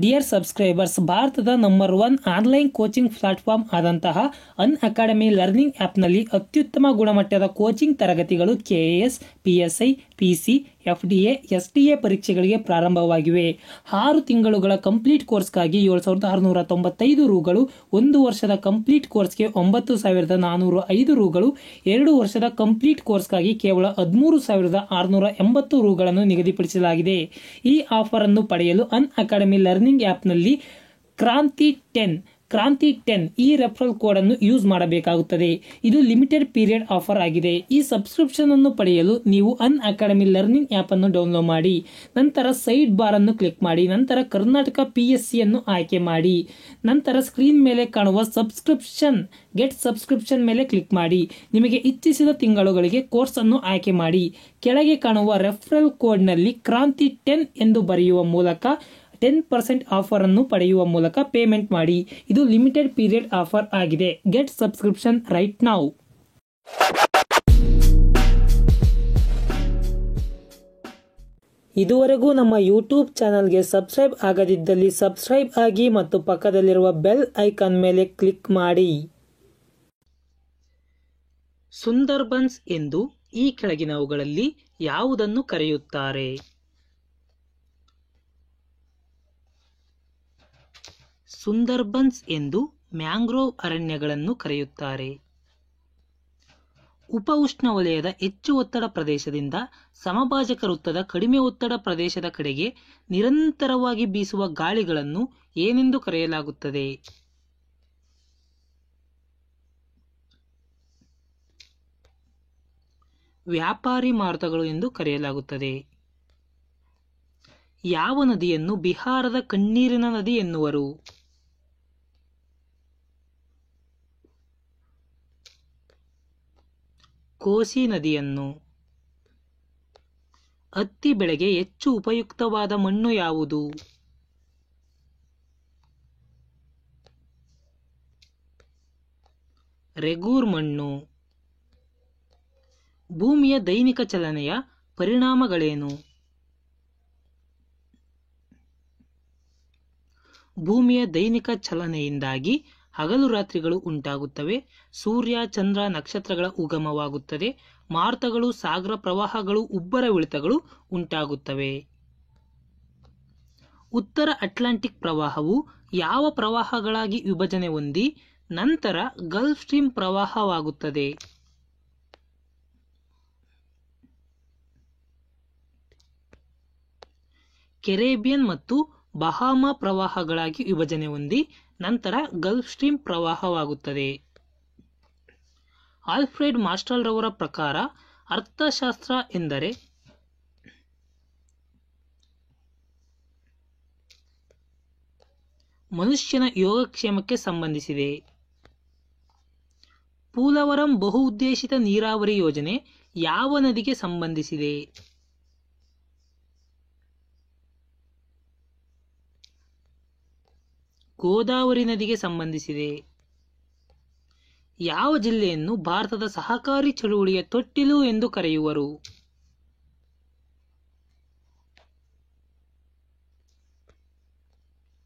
Dear subscribers, ಭಾರತದ number 1 online coaching platform ಆದಂತಹ ಅನ್ academy learning ಆ್ಯಪ್ನಲ್ಲಿ ಅತ್ಯುತ್ತಮ ಗುಣಮಟ್ಟದ ಕೋಚಿಂಗ್ ತರಗತಿಗಳು KAS, PSI, PC, FDA, SDA ಪರೀಕ್ಷೆಗಳಿಗೆ ಪ್ರಾರಂಭವಾಗಿವೆ. 6 ತಿಂಗಳುಗಳ ಕಂಪ್ಲೀಟ್ ಕೋರ್ಸ್ಗಾಗಿ 7,695 ರೂಗಳು, 1 ವರ್ಷದ ಕಂಪ್ಲೀಟ್ ಕೋರ್ಸ್ಗೆ 9,405 ರೂಗಳು, 2 ವರ್ಷದ ಕಂಪ್ಲೀಟ್ ಕೋರ್ಸ್ಗಾಗಿ ಕೇವಲ 13,680 ರೂಗಳನ್ನು ನಿಗದಿಪಡಿಸಲಾಗಿದೆ. ಈ ಆಫರ್ ಅನ್ನು ಪಡೆಯಲು ಅನ್ ಅಕಾಡೆಮಿ ಲರ್ನಿಂಗ್ ಆ್ಯಪ್ನಲ್ಲಿ ಕ್ರಾಂತಿ 10 ಈ ರೆಫರಲ್ ಕೋಡ್ ಅನ್ನು ಯೂಸ್ ಮಾಡಬೇಕಾಗುತ್ತದೆ. ಇದು ಲಿಮಿಟೆಡ್ ಪೀರಿಯಡ್ ಆಫರ್ ಆಗಿದೆ. ಈ ಸಬ್ಸ್ಕ್ರಿಪ್ಷನ್ ಅನ್ನು ಪಡೆಯಲು ನೀವು ಅನ್ ಅಕಾಡೆಮಿ ಲರ್ನಿಂಗ್ ಆ್ಯಪ್ ಅನ್ನು ಡೌನ್ಲೋಡ್ ಮಾಡಿ, ನಂತರ ಸೈಡ್ ಬಾರ್ ಅನ್ನು ಕ್ಲಿಕ್ ಮಾಡಿ, ನಂತರ ಕರ್ನಾಟಕ PSC ಅನ್ನು ಆಯ್ಕೆ ಮಾಡಿ, ನಂತರ ಸ್ಕ್ರೀನ್ ಮೇಲೆ ಕಾಣುವ ಗೆಟ್ ಸಬ್ಸ್ಕ್ರಿಪ್ಷನ್ ಮೇಲೆ ಕ್ಲಿಕ್ ಮಾಡಿ. ನಿಮಗೆ ಇಚ್ಛಿಸಿದ ತಿಂಗಳುಗಳಿಗೆ ಕೋರ್ಸ್ ಅನ್ನು ಆಯ್ಕೆ ಮಾಡಿ. ಕೆಳಗೆ ಕಾಣುವ ರೆಫರಲ್ ಕೋಡ್ ನಲ್ಲಿ ಕ್ರಾಂತಿ 10 ಎಂದು ಬರೆಯುವ ಮೂಲಕ 10% ಆಫರ್ ಅನ್ನು ಪಡೆಯುವ ಮೂಲಕ ಪೇಮೆಂಟ್ ಮಾಡಿ. ಇದು ಲಿಮಿಟೆಡ್ ಪೀರಿಯಡ್ ಆಫರ್ ಆಗಿದೆ. Get subscription right now. ಇದುವರೆಗೂ ನಮ್ಮ ಯೂಟ್ಯೂಬ್ ಚಾನಲ್ಗೆ ಸಬ್ಸ್ಕ್ರೈಬ್ ಆಗದಿದ್ದಲ್ಲಿ ಸಬ್ಸ್ಕ್ರೈಬ್ ಆಗಿ ಮತ್ತು ಪಕ್ಕದಲ್ಲಿರುವ ಬೆಲ್ ಐಕಾನ್ ಮೇಲೆ ಕ್ಲಿಕ್ ಮಾಡಿ. ಸುಂದರ್ಬನ್ಸ್ ಎಂದು ಈ ಕೆಳಗಿನವುಗಳಲ್ಲಿ ಯಾವುದನ್ನು ಕರೆಯುತ್ತಾರೆ? ಸುಂದರ್ಬನ್ಸ್ ಎಂದು ಮ್ಯಾಂಗ್ರೋವ್ ಅರಣ್ಯಗಳನ್ನು ಕರೆಯುತ್ತಾರೆ. ಉಪ ಉಷ್ಣವಲಯದ ಹೆಚ್ಚು ಒತ್ತಡ ಪ್ರದೇಶದಿಂದ ಸಮಭಾಜಕ ವೃತ್ತದ ಕಡಿಮೆ ಒತ್ತಡ ಪ್ರದೇಶದ ಕಡೆಗೆ ನಿರಂತರವಾಗಿ ಬೀಸುವ ಗಾಳಿಗಳನ್ನು ಏನೆಂದು ಕರೆಯಲಾಗುತ್ತದೆ? ವ್ಯಾಪಾರಿ ಮಾರುತಗಳು ಎಂದು ಕರೆಯಲಾಗುತ್ತದೆ. ಯಾವ ನದಿಯನ್ನು ಬಿಹಾರದ ಕಣ್ಣೀರಿನ ನದಿ ಎನ್ನುವರು? ಕೋಸಿ ನದಿಯನ್ನು. ಹತ್ತಿ ಬೆಳೆಗೆ ಹೆಚ್ಚು ಉಪಯುಕ್ತವಾದ ಮಣ್ಣು ಯಾವುದು? ರೆಗೂರ್ ಮಣ್ಣು. ಭೂಮಿಯ ದೈನಿಕ ಚಲನೆಯ ಪರಿಣಾಮಗಳೇನು? ಭೂಮಿಯ ದೈನಿಕ ಚಲನೆಯಿಂದಾಗಿ ಹಗಲು ರಾತ್ರಿಗಳು ಉಂಟಾಗುತ್ತವೆ. ಸೂರ್ಯ, ಚಂದ್ರ, ನಕ್ಷತ್ರಗಳ ಉಗಮವಾಗುತ್ತದೆ. ಮಾರುತಗಳು, ಸಾಗರ ಪ್ರವಾಹಗಳು, ಉಬ್ಬರವಿಳಿತಗಳು ಉಂಟಾಗುತ್ತವೆ. ಉತ್ತರ ಅಟ್ಲಾಂಟಿಕ್ ಪ್ರವಾಹವು ಯಾವ ಪ್ರವಾಹಗಳಾಗಿ ವಿಭಜನೆ ಹೊಂದಿ ನಂತರ ಗಲ್ಫ್ ಸ್ಟ್ರೀಮ್ ಪ್ರವಾಹವಾಗುತ್ತದೆ? ಕೆರೇಬಿಯನ್ ಮತ್ತು ಬಹಾಮಾ ಪ್ರವಾಹಗಳಾಗಿ ವಿಭಜನೆ ಹೊಂದಿ ನಂತರ ಗಲ್ಫ್ ಸ್ಟ್ರೀಮ್ ಪ್ರವಾಹವಾಗುತ್ತದೆ. ಆಲ್ಫ್ರೆಡ್ ಮಾಸ್ಟಲ್ ರವರ ಪ್ರಕಾರ ಅರ್ಥಶಾಸ್ತ್ರ ಎಂದರೆ ಮನುಷ್ಯನ ಯೋಗಕ್ಷೇಮಕ್ಕೆ ಸಂಬಂಧಿಸಿದೆ. ಪೂಲವರಂ ಬಹು-ಉದ್ದೇಶಿತ ನೀರಾವರಿ ಯೋಜನೆ ಯಾವ ನದಿಗೆ ಸಂಬಂಧಿಸಿದೆ? ಗೋದಾವರಿ ನದಿಗೆ ಸಂಬಂಧಿಸಿದೆ. ಯಾವ ಜಿಲ್ಲೆಯನ್ನು ಭಾರತದ ಸಹಕಾರಿ ಚಳುವಳಿಯ ತೊಟ್ಟಿಲು ಎಂದು ಕರೆಯುವರು?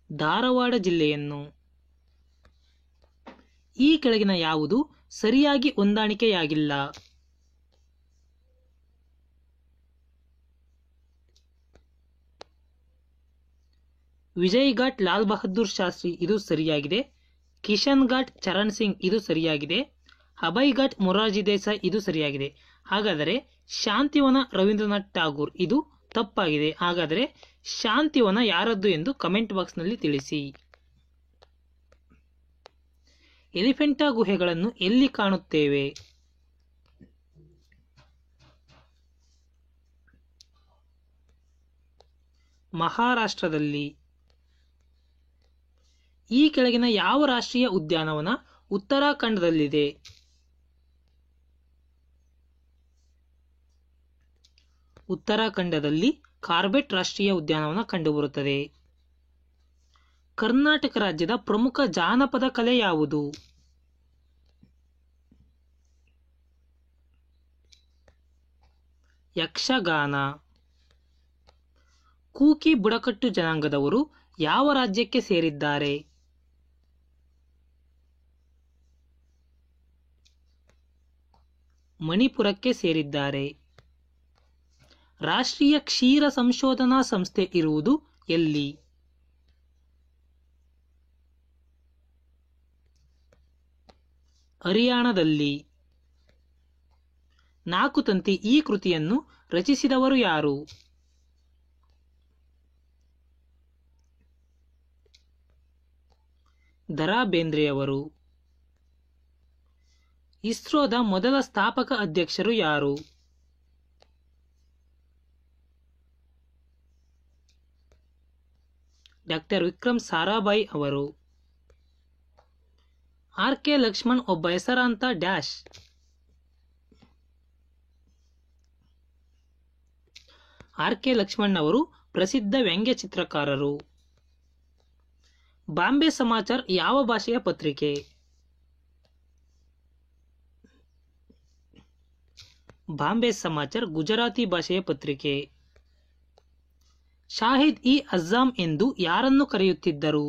ಧಾರವಾಡ ಜಿಲ್ಲೆಯನ್ನು. ಈ ಕೆಳಗಿನ ಯಾವುದು ಸರಿಯಾಗಿ ಹೊಂದಾಣಿಕೆಯಾಗಿಲ್ಲ? ವಿಜಯ್ ಘಾಟ್ ಲಾಲ್ ಬಹದ್ದೂರ್ ಶಾಸ್ತ್ರಿ ಇದು ಸರಿಯಾಗಿದೆ. ಕಿಶನ್ ಘಾಟ್ ಚರಣ್ ಸಿಂಗ್ ಇದು ಸರಿಯಾಗಿದೆ. ಅಭಯ್ ಘಾಟ್ ಮೊರಾರ್ಜಿ ದೇಸಾಯಿ ಇದು ಸರಿಯಾಗಿದೆ. ಹಾಗಾದರೆ ಶಾಂತಿವನ ರವೀಂದ್ರನಾಥ್ ಟಾಗೂರ್ ಇದು ತಪ್ಪಾಗಿದೆ. ಹಾಗಾದರೆ ಶಾಂತಿವನ ಯಾರದ್ದು ಎಂದು ಕಮೆಂಟ್ ಬಾಕ್ಸ್ ನಲ್ಲಿ ತಿಳಿಸಿ. ಎಲಿಫೆಂಟಾ ಗುಹೆಗಳನ್ನು ಎಲ್ಲಿ ಕಾಣುತ್ತೇವೆ? ಮಹಾರಾಷ್ಟ್ರದಲ್ಲಿ. ಈ ಕೆಳಗಿನ ಯಾವ ರಾಷ್ಟ್ರೀಯ ಉದ್ಯಾನವನ ಉತ್ತರಾಖಂಡದಲ್ಲಿದೆ? ಉತ್ತರಾಖಂಡದಲ್ಲಿ ಕಾರ್ಬೆಟ್ ರಾಷ್ಟ್ರೀಯ ಉದ್ಯಾನವನ ಕಂಡುಬರುತ್ತದೆ. ಕರ್ನಾಟಕ ರಾಜ್ಯದ ಪ್ರಮುಖ ಜಾನಪದ ಕಲೆ ಯಾವುದು? ಯಕ್ಷಗಾನ. ಕೂಕಿ ಬುಡಕಟ್ಟು ಜನಾಂಗದವರು ಯಾವ ರಾಜ್ಯಕ್ಕೆ ಸೇರಿದ್ದಾರೆ? ಮಣಿಪುರಕ್ಕೆ ಸೇರಿದ್ದಾರೆ. ರಾಷ್ಟ್ರೀಯ ಕ್ಷೀರ ಸಂಶೋಧನಾ ಸಂಸ್ಥೆ ಇರುವುದು ಎಲ್ಲಿ? ಹರಿಯಾಣದಲ್ಲಿ. 4 ತಂತಿ ಈ ಕೃತಿಯನ್ನು ರಚಿಸಿದವರು ಯಾರು? ದ.ರಾ ಬೇಂದ್ರೆಯವರು. ಇಸ್ರೋದ ಮೊದಲ ಸ್ಥಾಪಕ ಅಧ್ಯಕ್ಷರು ಯಾರು? ಡಾಕ್ಟರ್ ವಿಕ್ರಮ್ ಸಾರಾಭಾಯಿ ಅವರು. ಆರ್.ಕೆ. ಲಕ್ಷ್ಮಣ್ ಒಬ್ಬ ಹೆಸರಾಂತ ಡ್ಯಾಶ್. ಆರ್.ಕೆ. ಲಕ್ಷ್ಮಣ್ ಅವರು ಪ್ರಸಿದ್ಧ ವ್ಯಂಗ್ಯ ಚಿತ್ರಕಾರರು. ಬಾಂಬೆ ಸಮಾಚಾರ್ ಯಾವ ಭಾಷೆಯ ಪತ್ರಿಕೆ? ಬಾಂಬೆ ಸಮಾಚಾರ್ ಗುಜರಾತಿ ಭಾಷೆಯ ಪತ್ರಿಕೆ. ಶಾಹಿದ್ ಇ ಅಜ್ಜಾಂ ಎಂದು ಯಾರನ್ನು ಕರೆಯುತ್ತಿದ್ದರು?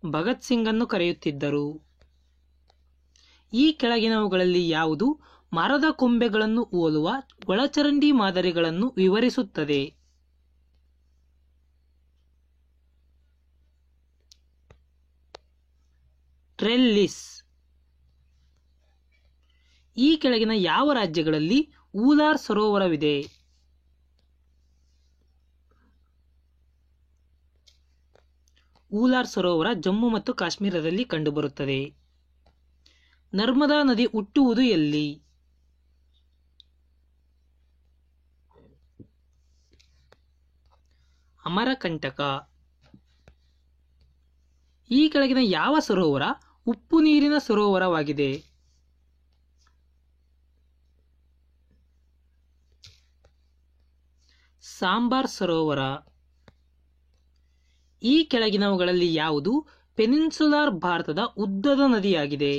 ಭಗತ್ ಸಿಂಗ್ ಅನ್ನು ಕರೆಯುತ್ತಿದ್ದರು. ಈ ಕೆಳಗಿನವುಗಳಲ್ಲಿ ಯಾವುದು ಮರದ ಕೊಂಬೆಗಳನ್ನು ಹೋಲುವ ಒಳಚರಂಡಿ ಮಾದರಿಗಳನ್ನು ವಿವರಿಸುತ್ತದೆ? ಟ್ರೆಲ್ಲಿಸ್. ಈ ಕೆಳಗಿನ ಯಾವ ರಾಜ್ಯಗಳಲ್ಲಿ ಊಲಾರ್ ಸರೋವರವಿದೆ? ಊಲಾರ್ ಸರೋವರ ಜಮ್ಮು ಮತ್ತು ಕಾಶ್ಮೀರದಲ್ಲಿ ಕಂಡುಬರುತ್ತದೆ. ನರ್ಮದಾ ನದಿ ಹುಟ್ಟುವುದು ಎಲ್ಲಿ? ಅಮರಕಂಟಕ. ಈ ಕೆಳಗಿನ ಯಾವ ಸರೋವರ ಉಪ್ಪು ನೀರಿನ ಸರೋವರವಾಗಿದೆ? ಸಾಂಬಾರ್ ಸರೋವರ. ಈ ಕೆಳಗಿನವುಗಳಲ್ಲಿ ಯಾವುದು ಪೆನಿನ್ಸುಲಾರ್ ಭಾರತದ ಉದ್ದದ ನದಿಯಾಗಿದೆ?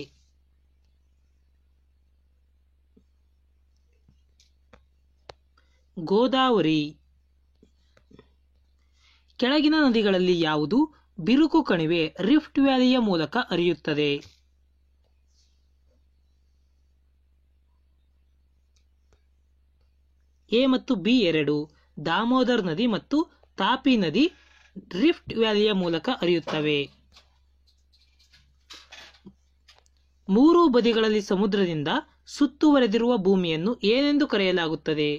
ಗೋದಾವರಿ. ಕೆಳಗಿನ ನದಿಗಳಲ್ಲಿ ಯಾವುದು ಬಿರುಕು ಕಣಿವೆ ರಿಫ್ಟ್ ವ್ಯಾಲಿಯ ಮೂಲಕ ಹರಿಯುತ್ತದೆ? ಎ ಮತ್ತು ಬಿ ಎರಡು. ದಾಮೋದರ್ ನದಿ ಮತ್ತು ತಾಪಿ ನದಿ ರಿಫ್ಟ್ ವ್ಯಾಲಿಯ ಮೂಲಕ ಹರಿಯುತ್ತವೆ. ಮೂರೂ ಬದಿಗಳಲ್ಲಿ ಸಮುದ್ರದಿಂದ ಸುತ್ತುವರೆದಿರುವ ಭೂಮಿಯನ್ನು ಏನೆಂದು ಕರೆಯಲಾಗುತ್ತದೆ?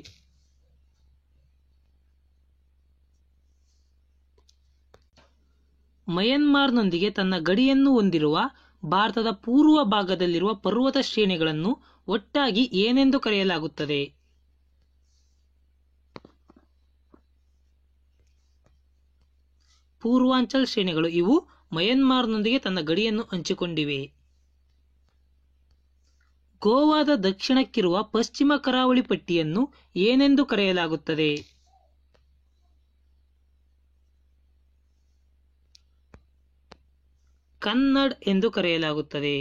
ಮಯನ್ಮಾರ್ನೊಂದಿಗೆ ತನ್ನ ಗಡಿಯನ್ನು ಹೊಂದಿರುವ ಭಾರತದ ಪೂರ್ವ ಭಾಗದಲ್ಲಿರುವ ಪರ್ವತ ಶ್ರೇಣಿಗಳನ್ನು ಒಟ್ಟಾಗಿ ಏನೆಂದು ಕರೆಯಲಾಗುತ್ತದೆ? ಪೂರ್ವಾಂಚಲ್ ಶ್ರೇಣಿಗಳು. ಇವು ಮಯನ್ಮಾರ್ನೊಂದಿಗೆ ತನ್ನ ಗಡಿಯನ್ನು ಹಂಚಿಕೊಂಡಿವೆ. ಗೋವಾದ ದಕ್ಷಿಣಕ್ಕಿರುವ ಪಶ್ಚಿಮ ಕರಾವಳಿ ಪಟ್ಟಿಯನ್ನು ಏನೆಂದು ಕರೆಯಲಾಗುತ್ತದೆ? ಕನ್ನಡ್ ಎಂದು ಕರೆಯಲಾಗುತ್ತದೆ.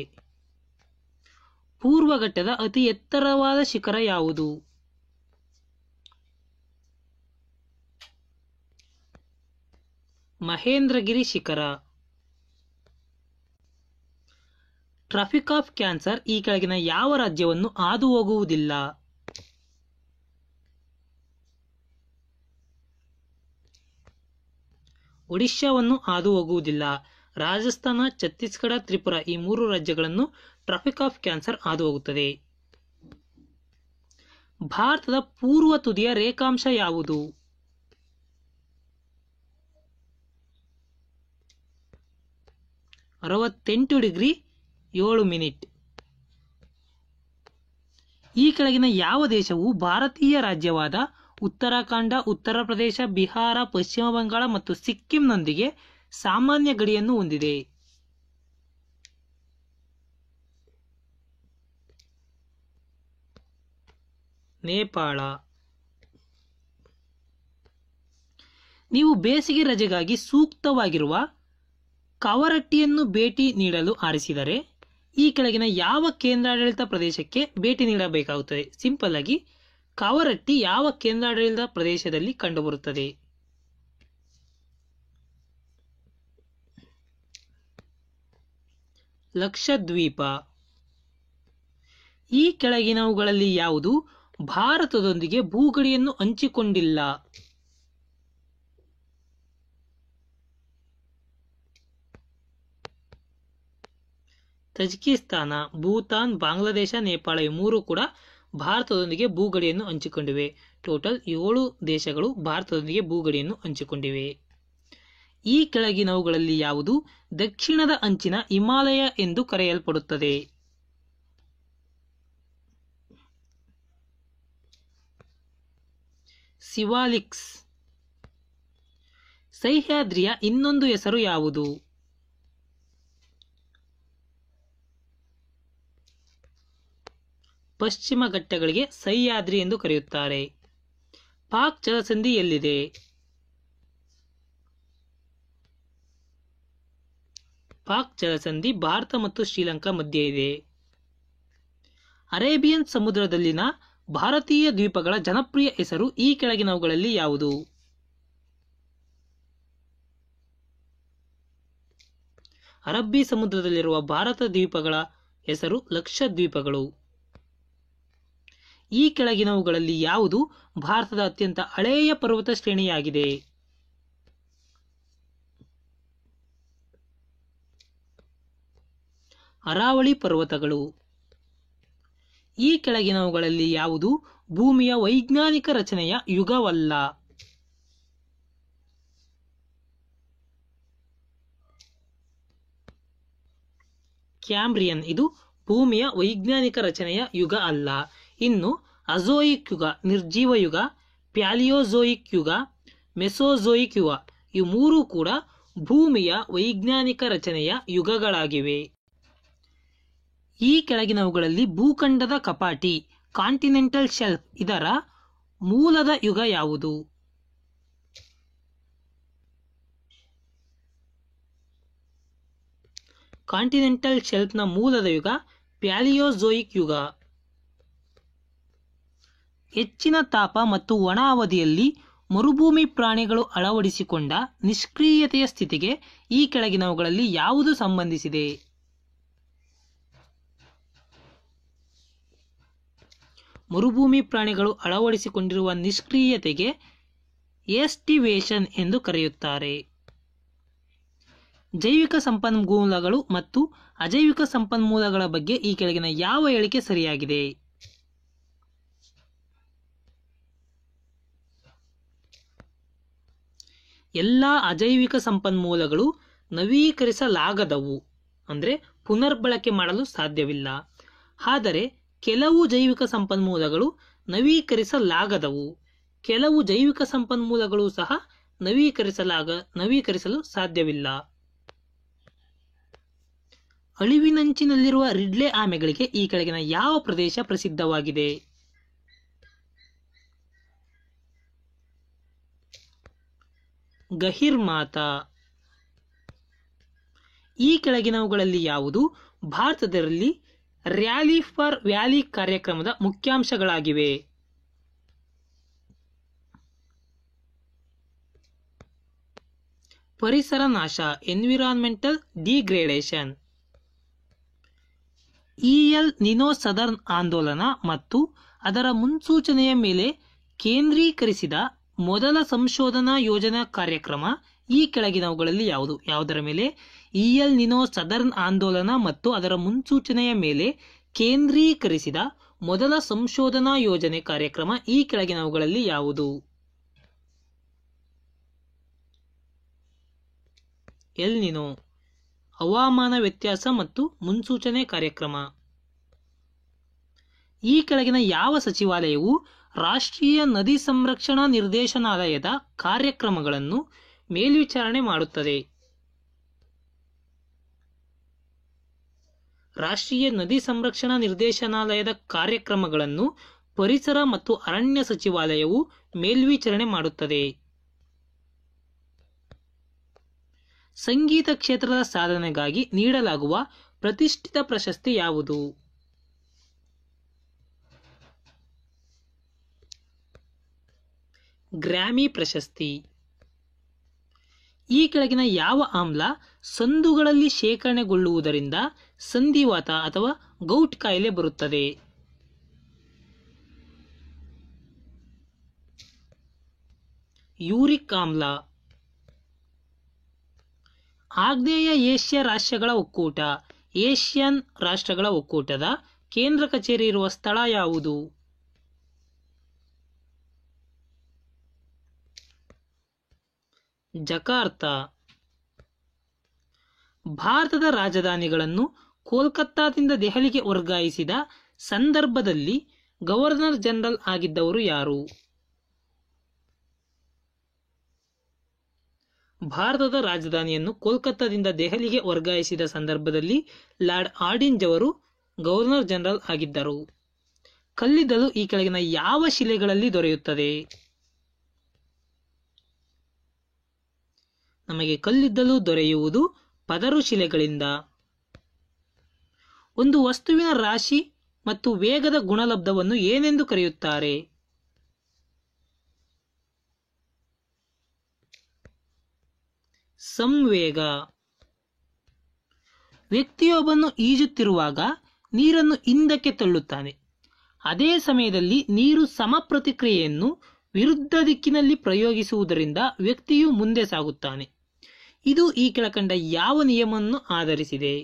ಪೂರ್ವ ಘಟ್ಟದ ಅತಿ ಎತ್ತರವಾದ ಶಿಖರ ಯಾವುದು? ಮಹೇಂದ್ರಗಿರಿ ಶಿಖರ. ಟ್ರಾಫಿಕ್ ಆಫ್ ಕ್ಯಾನ್ಸರ್ ಈ ಕೆಳಗಿನ ಯಾವ ರಾಜ್ಯವನ್ನು ಹಾದು ಹೋಗುವುದಿಲ್ಲ? ಒಡಿಶಾವನ್ನು ಹಾದು ಹೋಗುವುದಿಲ್ಲ. ರಾಜಸ್ಥಾನ, ಛತ್ತೀಸ್ಗಢ, ತ್ರಿಪುರ ಈ 3 ರಾಜ್ಯಗಳನ್ನು ಟ್ರಾಫಿಕ್ ಆಫ್ ಕ್ಯಾನ್ಸರ್ ಹಾದು ಹೋಗುತ್ತದೆ. ಭಾರತದ ಪೂರ್ವ ತುದಿಯ ರೇಖಾಂಶ ಯಾವುದು? 68 ಡಿಗ್ರಿ 7 ಮಿನಿಟ್. ಈ ಕೆಳಗಿನ ಯಾವ ದೇಶವು ಭಾರತೀಯ ರಾಜ್ಯವಾದ ಉತ್ತರಾಖಂಡ, ಉತ್ತರ ಪ್ರದೇಶ, ಬಿಹಾರ, ಪಶ್ಚಿಮ ಬಂಗಾಳ ಮತ್ತು ಸಿಕ್ಕಿಂನೊಂದಿಗೆ ಸಾಮಾನ್ಯ ಗಡಿಯನ್ನು ಹೊಂದಿದೆ? ನೇಪಾಳ. ನೀವು ಬೇಸಿಗೆ ರಜೆಗಾಗಿ ಸೂಕ್ತವಾಗಿರುವ ಕವರಟ್ಟಿಯನ್ನು ಭೇಟಿ ನೀಡಲು ಆರಿಸಿದರೆ ಈ ಕೆಳಗಿನ ಯಾವ ಕೇಂದ್ರಾಡಳಿತ ಪ್ರದೇಶಕ್ಕೆ ಭೇಟಿ ನೀಡಬೇಕಾಗುತ್ತದೆ? ಸಿಂಪಲ್ ಆಗಿ ಕಾವರಟ್ಟಿ ಯಾವ ಕೇಂದ್ರಾಡಳಿತ ಪ್ರದೇಶದಲ್ಲಿ ಕಂಡುಬರುತ್ತದೆ? ಲಕ್ಷದ್ವೀಪ. ಈ ಕೆಳಗಿನವುಗಳಲ್ಲಿ ಯಾವುದು ಭಾರತದೊಂದಿಗೆ ಭೂಗಡಿಯನ್ನು ಹಂಚಿಕೊಂಡಿಲ್ಲ? ತಜಿಕಿಸ್ತಾನ, ಭೂತಾನ್, ಬಾಂಗ್ಲಾದೇಶ, ನೇಪಾಳ ಈ ಮೂರು ಕೂಡ ಭಾರತದೊಂದಿಗೆ ಭೂಗಡಿಯನ್ನು ಹಂಚಿಕೊಂಡಿವೆ. ಟೋಟಲ್ 7 ದೇಶಗಳು ಭಾರತದೊಂದಿಗೆ ಭೂಗಡಿಯನ್ನು ಹಂಚಿಕೊಂಡಿವೆ. ಈ ಕೆಳಗಿನವುಗಳಲ್ಲಿ ಯಾವುದು ದಕ್ಷಿಣದ ಅಂಚಿನ ಹಿಮಾಲಯ ಎಂದು ಕರೆಯಲ್ಪಡುತ್ತದೆ? ಸಿವಾಲಿಕ್ಸ್. ಸಹ್ಯಾದ್ರಿಯ ಇನ್ನೊಂದು ಹೆಸರು ಯಾವುದು? ಪಶ್ಚಿಮ ಘಟ್ಟಗಳಿಗೆ ಸಹ್ಯಾದ್ರಿ ಎಂದು ಕರೆಯುತ್ತಾರೆ. ಪಾಕ್ ಜಲಸಂಧಿ ಎಲ್ಲಿದೆ? ಪಾಕ್ ಜಲಸಂಧಿ ಭಾರತ ಮತ್ತು ಶ್ರೀಲಂಕಾ ಮಧ್ಯೆ ಇದೆ. ಅರೇಬಿಯನ್ ಸಮುದ್ರದಲ್ಲಿನ ಭಾರತೀಯ ದ್ವೀಪಗಳ ಜನಪ್ರಿಯ ಹೆಸರು ಈ ಕೆಳಗಿನವುಗಳಲ್ಲಿ ಯಾವುದು? ಅರಬ್ಬಿ ಸಮುದ್ರದಲ್ಲಿರುವ ಭಾರತ ದ್ವೀಪಗಳ ಹೆಸರು ಲಕ್ಷದ್ವೀಪಗಳು. ಈ ಕೆಳಗಿನವುಗಳಲ್ಲಿ ಯಾವುದು ಭಾರತದ ಅತ್ಯಂತ ಹಳೆಯ ಪರ್ವತ ಶ್ರೇಣಿಯಾಗಿದೆ? ಅರಾವಳಿ ಪರ್ವತಗಳು. ಈ ಕೆಳಗಿನವುಗಳಲ್ಲಿ ಯಾವುದು ಭೂಮಿಯ ವೈಜ್ಞಾನಿಕ ರಚನೆಯ ಯುಗವಲ್ಲ? ಕ್ಯಾಂಬ್ರಿಯನ್. ಇದು ಭೂಮಿಯ ವೈಜ್ಞಾನಿಕ ರಚನೆಯ ಯುಗ ಅಲ್ಲ. ಇನ್ನು ಅಜೋಯಿಕ್ ಯುಗ, ನಿರ್ಜೀವ ಯುಗ, ಪ್ಯಾಲಿಯೋಜೋಯಿಕ್ ಯುಗ, ಮೆಸೋಜೋಯಿಕ್ ಯುಗ ಇವು ಮೂರೂ ಕೂಡ ಭೂಮಿಯ ವೈಜ್ಞಾನಿಕ ರಚನೆಯ ಯುಗಗಳಾಗಿವೆ. ಈ ಕೆಳಗಿನವುಗಳಲ್ಲಿ ಭೂಖಂಡದ ಕಪಾಟಿ ಕಾಂಟಿನೆಂಟಲ್ ಶೆಲ್ಫ್ ಇದರ ಮೂಲದ ಯುಗ ಯಾವುದು? ಕಾಂಟಿನೆಂಟಲ್ ಶೆಲ್ಫ್ನ ಮೂಲದ ಯುಗ ಪ್ಯಾಲಿಯೋಜೋಯಿಕ್ ಯುಗ. ಹೆಚ್ಚಿನ ತಾಪ ಮತ್ತು ಒಣ ಅವಧಿಯಲ್ಲಿ ಮರುಭೂಮಿ ಪ್ರಾಣಿಗಳು ಅಳವಡಿಸಿಕೊಂಡ ನಿಷ್ಕ್ರಿಯತೆಯ ಸ್ಥಿತಿಗೆ ಈ ಕೆಳಗಿನವುಗಳಲ್ಲಿ ಯಾವುದು ಸಂಬಂಧಿಸಿದೆ? ಮರುಭೂಮಿ ಪ್ರಾಣಿಗಳು ಅಳವಡಿಸಿಕೊಂಡಿರುವ ನಿಷ್ಕ್ರಿಯತೆಗೆ ಎಸ್ಟಿವೇಷನ್ ಎಂದು ಕರೆಯುತ್ತಾರೆ. ಜೈವಿಕ ಸಂಪನ್ಮೂಲಗಳು ಮತ್ತು ಅಜೈವಿಕ ಸಂಪನ್ಮೂಲಗಳ ಬಗ್ಗೆ ಈ ಕೆಳಗಿನ ಯಾವ ಹೇಳಿಕೆ ಸರಿಯಾಗಿದೆ? ಎಲ್ಲ ಅಜೈವಿಕ ಸಂಪನ್ಮೂಲಗಳು ನವೀಕರಿಸಲಾಗದವು, ಅಂದರೆ ಪುನರ್ಬಳಕೆ ಮಾಡಲು ಸಾಧ್ಯವಿಲ್ಲ. ಆದರೆ ಕೆಲವು ಜೈವಿಕ ಸಂಪನ್ಮೂಲಗಳು ನವೀಕರಿಸಲಾಗದವು. ಕೆಲವು ಜೈವಿಕ ಸಂಪನ್ಮೂಲಗಳು ಸಹ ನವೀಕರಿಸಲು ಸಾಧ್ಯವಿಲ್ಲ. ಅಳಿವಿನಂಚಿನಲ್ಲಿರುವ ರಿಡ್ಲೆ ಆಮೆಗಳಿಗೆ ಈ ಕೆಳಗಿನ ಯಾವ ಪ್ರದೇಶ ಪ್ರಸಿದ್ಧವಾಗಿದೆ? ಗಹಿರ್ಮಾತಾ. ಈ ಕೆಳಗಿನವುಗಳಲ್ಲಿ ಯಾವುದು ಭಾರತದಲ್ಲಿ ರ್ಯಾಲಿ ಫಾರ್ ವ್ಯಾಲಿ ಕಾರ್ಯಕ್ರಮದ ಮುಖ್ಯಾಂಶಗಳಾಗಿವೆ? ಪರಿಸರ ನಾಶ ಎನ್ವಿರಾನ್ಮೆಂಟಲ್ ಡಿಗ್ರೇಡೇಷನ್. ಎಲ್ ನಿನೋ ಸದರ್ನ್ ಆಂದೋಲನ ಮತ್ತು ಅದರ ಮುನ್ಸೂಚನೆಯ ಮೇಲೆ ಕೇಂದ್ರೀಕರಿಸಿದ ಮೊದಲ ಸಂಶೋಧನಾ ಯೋಜನಾ ಕಾರ್ಯಕ್ರಮ ಈ ಕೆಳಗಿನವುಗಳಲ್ಲಿ ಯಾವುದು? ಯಾವುದರ ಮೇಲೆ? ಎಲ್ ನಿನೋ ಸದರ್ನ್ ಆಂದೋಲನ ಮತ್ತು ಅದರ ಮುನ್ಸೂಚನೆಯ ಮೇಲೆ ಕೇಂದ್ರೀಕರಿಸಿದ ಮೊದಲ ಸಂಶೋಧನಾ ಯೋಜನೆ ಕಾರ್ಯಕ್ರಮ ಈ ಕೆಳಗಿನವುಗಳಲ್ಲಿ ಯಾವುದು? ಎಲ್ ನಿನೋ ಹವಾಮಾನ ವ್ಯತ್ಯಾಸ ಮತ್ತು ಮುನ್ಸೂಚನೆ ಕಾರ್ಯಕ್ರಮ. ಈ ಕೆಳಗಿನ ಯಾವ ಸಚಿವಾಲಯವು ರಾಷ್ಟ್ರೀಯ ನದಿ ಸಂರಕ್ಷಣಾ ನಿರ್ದೇಶನಾಲಯದ ಕಾರ್ಯಕ್ರಮಗಳನ್ನು ಮೇಲ್ವಿಚಾರಣೆ ಮಾಡುತ್ತದೆ? ರಾಷ್ಟ್ರೀಯ ನದಿ ಸಂರಕ್ಷಣಾ ನಿರ್ದೇಶನಾಲಯದ ಕಾರ್ಯಕ್ರಮಗಳನ್ನು ಪರಿಸರ ಮತ್ತು ಅರಣ್ಯ ಸಚಿವಾಲಯವು ಮೇಲ್ವಿಚಾರಣೆ ಮಾಡುತ್ತದೆ. ಸಂಗೀತ ಕ್ಷೇತ್ರದ ಸಾಧನೆಗಾಗಿ ನೀಡಲಾಗುವ ಪ್ರತಿಷ್ಠಿತ ಪ್ರಶಸ್ತಿ ಯಾವುದು? ಗ್ರಾಮಿ ಪ್ರಶಸ್ತಿ. ಈ ಕೆಳಗಿನ ಯಾವ ಆಮ್ಲ ಸಂದುಗಳಲ್ಲಿ ಶೇಖರಣೆಗೊಳ್ಳುವುದರಿಂದ ಸಂಧಿವಾತ ಅಥವಾ ಗೌಟ್ ಕಾಯಿಲೆ ಬರುತ್ತದೆ? ಯೂರಿಕ್ ಆಮ್ಲ. ಆಗ್ನೇಯ ಏಷ್ಯಾ ರಾಷ್ಟ್ರಗಳ ಒಕ್ಕೂಟ ಏಷ್ಯನ್ ರಾಷ್ಟ್ರಗಳ ಒಕ್ಕೂಟದ ಕೇಂದ್ರ ಕಚೇರಿ ಇರುವ ಸ್ಥಳ ಯಾವುದು? ಜಕಾರ್ತಾ. ಭಾರತದ ರಾಜಧಾನಿಗಳನ್ನು ಕೋಲ್ಕತ್ತಾದಿಂದ ದೆಹಲಿಗೆ ವರ್ಗಾಯಿಸಿದ ಸಂದರ್ಭದಲ್ಲಿ ಗವರ್ನರ್ ಜನರಲ್ ಆಗಿದ್ದವರು ಯಾರು? ಭಾರತದ ರಾಜಧಾನಿಯನ್ನು ಕೋಲ್ಕತ್ತಾದಿಂದ ದೆಹಲಿಗೆ ವರ್ಗಾಯಿಸಿದ ಸಂದರ್ಭದಲ್ಲಿ ಲಾರ್ಡ್ ಆರ್ಡಿಂಜ್ ಅವರು ಗವರ್ನರ್ ಜನರಲ್ ಆಗಿದ್ದರು. ಕಲ್ಲಿದ್ದಲು ಈ ಕೆಳಗಿನ ಯಾವ ಶಿಲೆಗಳಲ್ಲಿ ದೊರೆಯುತ್ತದೆ? ನಮಗೆ ಕಲ್ಲಿದ್ದಲು ದೊರೆಯುವುದು ಪದರು ಶಿಲೆಗಳಿಂದ. ಒಂದು ವಸ್ತುವಿನ ರಾಶಿ ಮತ್ತು ವೇಗದ ಗುಣಲಬ್ಧವನ್ನು ಏನೆಂದು ಕರೆಯುತ್ತಾರೆ? ಸಂವೇಗ. ವ್ಯಕ್ತಿಯೊಬ್ಬನು ಈಜುತ್ತಿರುವಾಗ ನೀರನ್ನು ಹಿಂದಕ್ಕೆ ತಳ್ಳುತ್ತಾನೆ. ಅದೇ ಸಮಯದಲ್ಲಿ ನೀರು ಸಮ ಪ್ರತಿಕ್ರಿಯೆಯನ್ನು ವಿರುದ್ಧ ದಿಕ್ಕಿನಲ್ಲಿ ಪ್ರಯೋಗಿಸುವುದರಿಂದ ವ್ಯಕ್ತಿಯು ಮುಂದೆ ಸಾಗುತ್ತಾನೆ. ಇದು ಈ ಕೆಳಕಂಡ ಯಾವ ನಿಯಮವನ್ನು ಆಧರಿಸಿದೆ?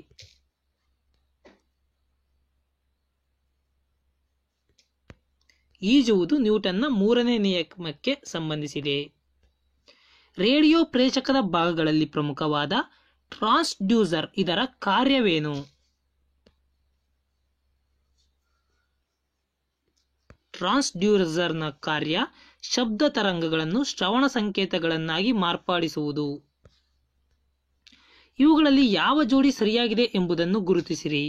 ಈಜುವುದು ನ್ಯೂಟನ್ನ 3ನೇ ನಿಯಮಕ್ಕೆ ಸಂಬಂಧಿಸಿದೆ. ರೇಡಿಯೋ ಪ್ರೇಷಕದ ಭಾಗಗಳಲ್ಲಿ ಪ್ರಮುಖವಾದ ಟ್ರಾನ್ಸ್ಡ್ಯೂಸರ್ ಇದರ ಕಾರ್ಯವೇನು? ಟ್ರಾನ್ಸ್ಡ್ಯೂಸರ್ನ ಕಾರ್ಯ ಶಬ್ದ ತರಂಗಗಳನ್ನು ಶ್ರವಣ ಸಂಕೇತಗಳನ್ನಾಗಿ ಮಾರ್ಪಡಿಸುವುದು. ಇವುಗಳಲ್ಲಿ ಯಾವ ಜೋಡಿ ಸರಿಯಾಗಿದೆ ಎಂಬುದನ್ನು ಗುರುತಿಸಿರಿ.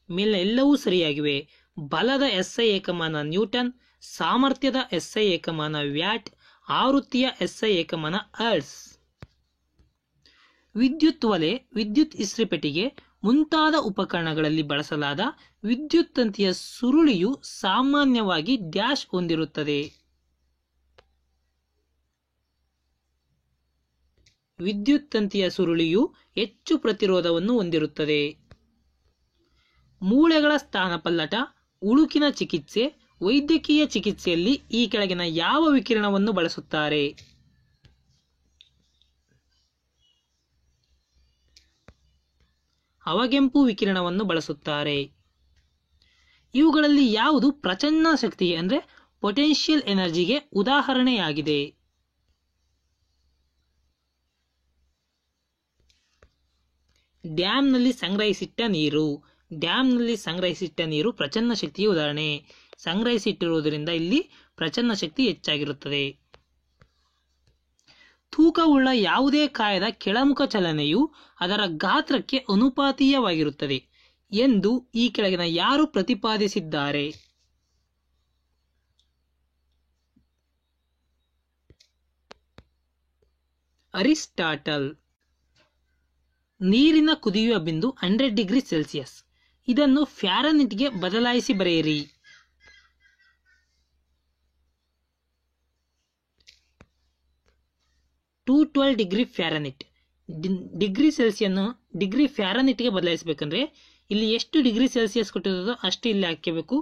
ಮೇಲಿನ ಎಲ್ಲವೂ ಸರಿಯಾಗಿವೆ. ಬಲದ SI ಏಕಮಾನ ನ್ಯೂಟನ್, ಸಾಮರ್ಥ್ಯದ SI ಏಕಮಾನ ವ್ಯಾಟ್, ಆವೃತ್ತಿಯ SI ಏಕಮಾನ ಹರ್ಟ್ಜ್. ವಿದ್ಯುತ್ ಒಲೆ, ವಿದ್ಯುತ್ ಇಸ್ತ್ರಿಪೆಟ್ಟಿಗೆ ಮುಂತಾದ ಉಪಕರಣಗಳಲ್ಲಿ ಬಳಸಲಾದ ವಿದ್ಯುತ್ ತಂತಿಯ ಸುರುಳಿಯು ಸಾಮಾನ್ಯವಾಗಿ ಡ್ಯಾಶ್ ಹೊಂದಿರುತ್ತದೆ. ವಿದ್ಯುತ್ ತಂತಿಯ ಸುರುಳಿಯು ಹೆಚ್ಚು ಪ್ರತಿರೋಧವನ್ನು ಹೊಂದಿರುತ್ತದೆ. ಮೂಳೆಗಳ ಸ್ಥಾನಪಲ್ಲಟ, ಉಳುಕಿನ ಚಿಕಿತ್ಸೆ, ವೈದ್ಯಕೀಯ ಚಿಕಿತ್ಸೆಯಲ್ಲಿ ಈ ಕೆಳಗಿನ ಯಾವ ವಿಕಿರಣವನ್ನು ಬಳಸುತ್ತಾರೆ? ಅವಗೆಂಪು ವಿಕಿರಣವನ್ನು ಬಳಸುತ್ತಾರೆ. ಇವುಗಳಲ್ಲಿ ಯಾವುದು ಪ್ರಚಂಡ ಶಕ್ತಿ ಅಂದರೆ ಪೊಟೆನ್ಷಿಯಲ್ ಎನರ್ಜಿಗೆ ಉದಾಹರಣೆಯಾಗಿದೆ? ಡ್ಯಾಮ್ನಲ್ಲಿ ಸಂಗ್ರಹಿಸಿಟ್ಟ ನೀರು. ಡ್ಯಾಮ್ನಲ್ಲಿ ಸಂಗ್ರಹಿಸಿಟ್ಟ ನೀರು ಪ್ರಚಂಡ ಶಕ್ತಿಯ ಉದಾಹರಣೆ. ಸಂಗ್ರಹಿಸಿಟ್ಟಿರುವುದರಿಂದ ಇಲ್ಲಿ ಪ್ರಚಂಡ ಶಕ್ತಿ ಹೆಚ್ಚಾಗಿರುತ್ತದೆ. ತೂಕವುಳ್ಳ ಯಾವುದೇ ಕಾಯದ ಕೆಳಮುಖ ಚಲನೆಯು ಅದರ ಗಾತ್ರಕ್ಕೆ ಅನುಪಾತೀಯವಾಗಿರುತ್ತದೆ ಎಂದು ಈ ಕೆಳಗಿನ ಯಾರು ಪ್ರತಿಪಾದಿಸಿದ್ದಾರೆ? ಅರಿಸ್ಟಾಟಲ್. ನೀರಿನ ಕುದಿಯುವ ಬಿಂದು 100 ಡಿಗ್ರಿ ಸೆಲ್ಸಿಯಸ್. ಇದನ್ನು ಫ್ಯಾರನ್ಹೀಟ್ಗೆ ಬದಲಾಯಿಸಿ ಬರೆಯಿರಿ. 212 ಡಿಗ್ರಿ ಫ್ಯಾರನ್ಹೀಟ್. ಡಿಗ್ರಿ ಸೆಲ್ಸಿಯನ್ನು ಡಿಗ್ರಿ ಫ್ಯಾರನ್ಹೀಟ್ಗೆ ಬದಲಾಯಿಸಬೇಕಂದ್ರೆ ಇಲ್ಲಿ ಎಷ್ಟು ಡಿಗ್ರಿ ಸೆಲ್ಸಿಯಸ್ ಕೊಟ್ಟಿರೋದೋ ಅಷ್ಟು ಇಲ್ಲಿ ಹಾಕಬೇಕು.